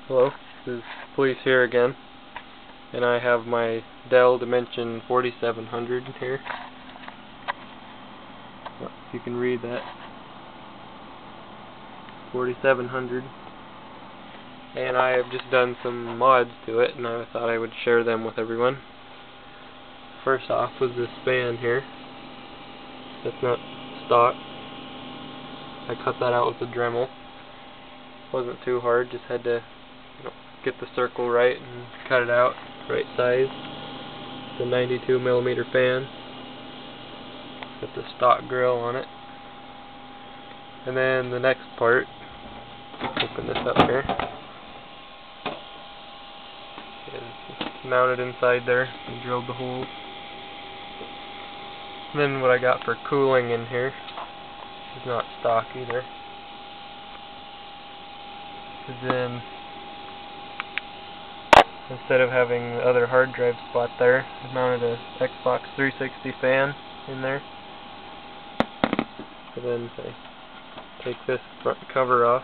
Hello, this is Police here again, and I have my Dell Dimension 4700 here. If you can read that, 4700, and I have just done some mods to it, and I thought I would share them with everyone. First off was this fan here. That's not stock. I cut that out with a Dremel. Wasn't too hard, just had to get the circle right and cut it out, right size. It's a 92mm fan with the stock grill on it. And then the next part, open this up here, is mounted inside there and drilled the hole. And then what I got for cooling in here is not stock either. And then instead of having the other hard drive spot there, I mounted a Xbox 360 fan in there. And then I take this front cover off.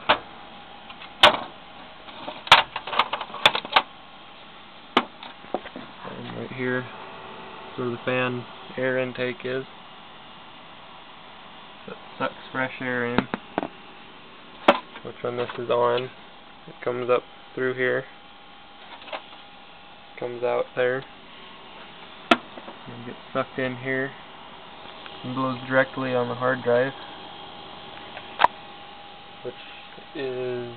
And right here is where the fan air intake is. So it sucks fresh air in. Which when this is on, it comes up through here. Comes out there and gets sucked in here and blows directly on the hard drive, which is,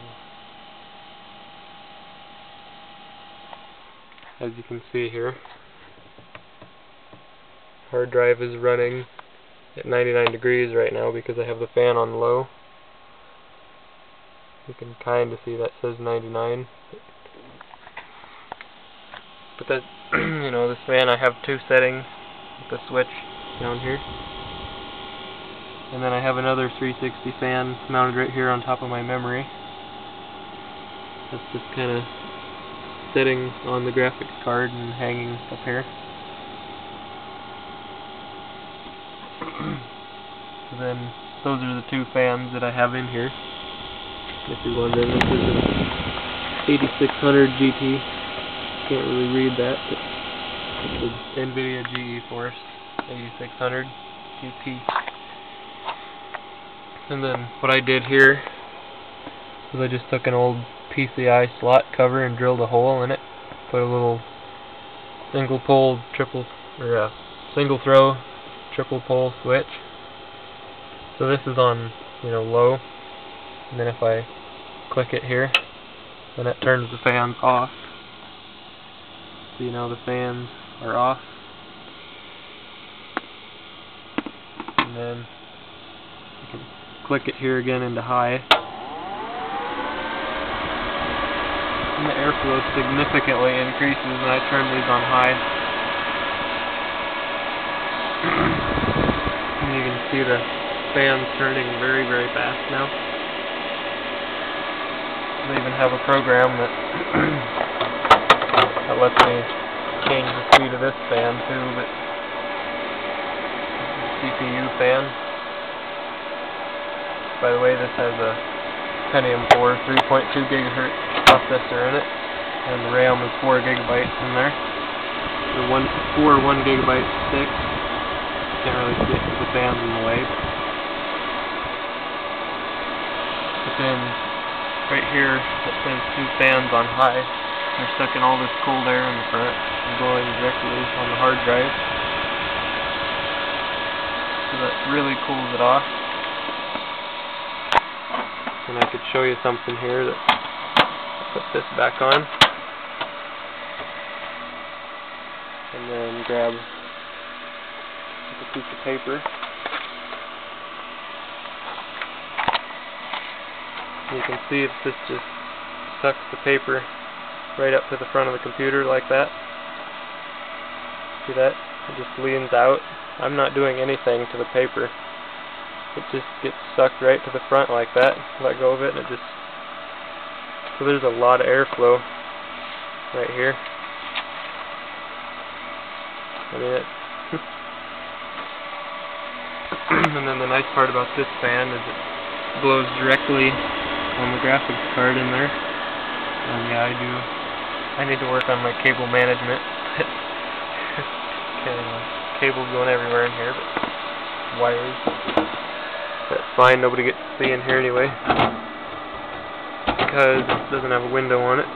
as you can see here, hard drive is running at 99 degrees right now because I have the fan on low. You can kind of see that says 99. But that, this fan, I have two settings with the switch down here. And then I have another 360 fan mounted right here on top of my memory. That's just kind of sitting on the graphics card and hanging up here. So then, those are the two fans that I have in here. If you're wondering, this is an 8600 GT. Can't really read that, but it's an NVIDIA GeForce 8600 GT. And then what I did here was I just took an old PCI slot cover and drilled a hole in it. Put a little single throw, triple pole switch. So this is on, low. And then if I click it here, then it turns the fans off. So the fans are off. And then you can click it here again into high. And the airflow significantly increases when I turn these on high. And you can see the fans turning very, very fast now. They even have a program that lets me change the speed of this fan too, but CPU fan. By the way, this has a Pentium 4 3.2 gigahertz processor in it, and the RAM is 4 gigabytes in there. The 4 1 gigabyte sticks. Can't really see it because the fan's in the way. But then right here it says two fans on high. They're sucking all this cold air in the front and blowing directly on the hard drive. So that really cools it off. And I could show you something here that put this back on. And then grab a piece of paper. You can see if this just sucks the paper right up to the front of the computer like that. See that? It just leans out. I'm not doing anything to the paper. It just gets sucked right to the front like that. Let go of it and it just... So there's a lot of airflow right here. I mean it... And then the nice part about this fan is it blows directly on the graphics card in there. On the yeah, I need to work on my cable management. Cables going everywhere in here, but wires. That's fine, nobody gets to see in here anyway, because it doesn't have a window on it.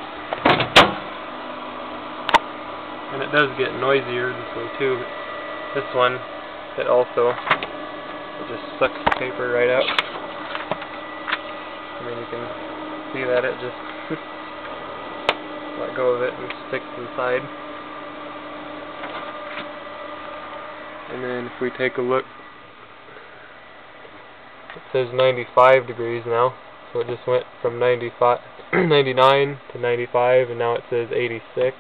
And it does get noisier this way too, but this one, it also just sucks the paper right out. I mean, you can see that it just let go of it and sticks inside. And then if we take a look, it says 95 degrees now, so it just went from 99 to 95, and now it says 86.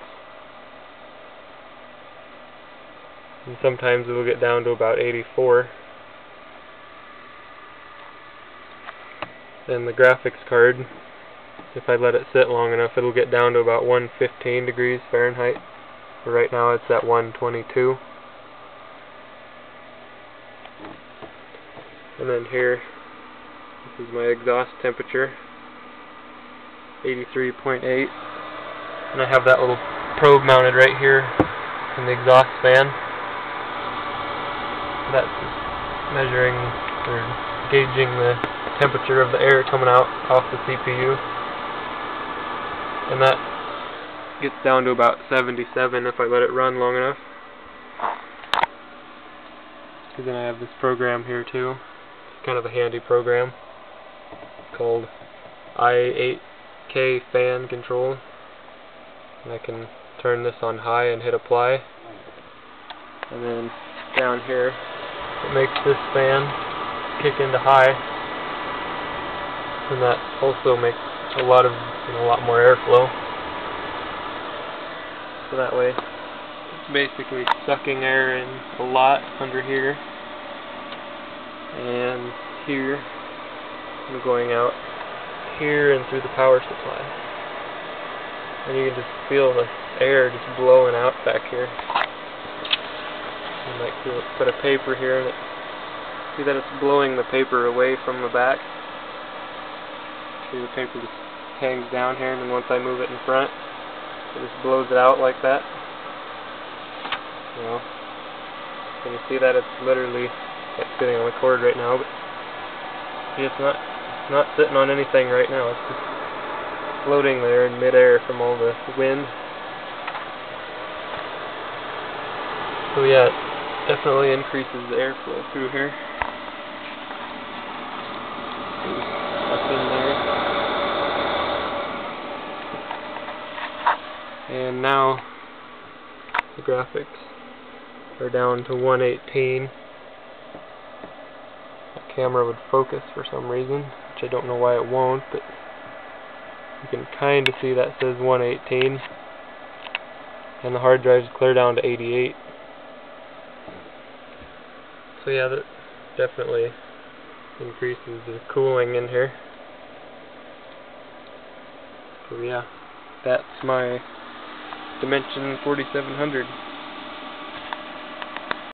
And sometimes it will get down to about 84. And the graphics card, if I let it sit long enough, it'll get down to about 115 degrees Fahrenheit. But right now it's at 122. And then here, this is my exhaust temperature, 83.8. And I have that little probe mounted right here in the exhaust fan. That's measuring or gauging the temperature of the air coming out off the CPU. And that gets down to about 77 if I let it run long enough. And then I have this program here too. Kind of a handy program called i8K fan control, and I can turn this on high and hit apply, and then down here it makes this fan kick into high, and that also makes a lot more airflow, so that way it's basically sucking air in a lot under here and here, and going out here and through the power supply. And you can just feel the air just blowing out back here. You might put a paper here, and see that it's blowing the paper away from the back. See, the paper just hangs down here, and then once I move it in front, it just blows it out like that. You know, can you see that it's literally sitting on the cord right now, but see, it's not sitting on anything right now. It's just floating there in midair from all the wind. So yeah, it definitely increases the airflow through here. Up in there. And now the graphics are down to 118. Camera would focus for some reason, which I don't know why it won't, but you can kind of see that says 118, and the hard drive's clear down to 88. So yeah, that definitely increases the cooling in here. So yeah, that's my Dimension 4700.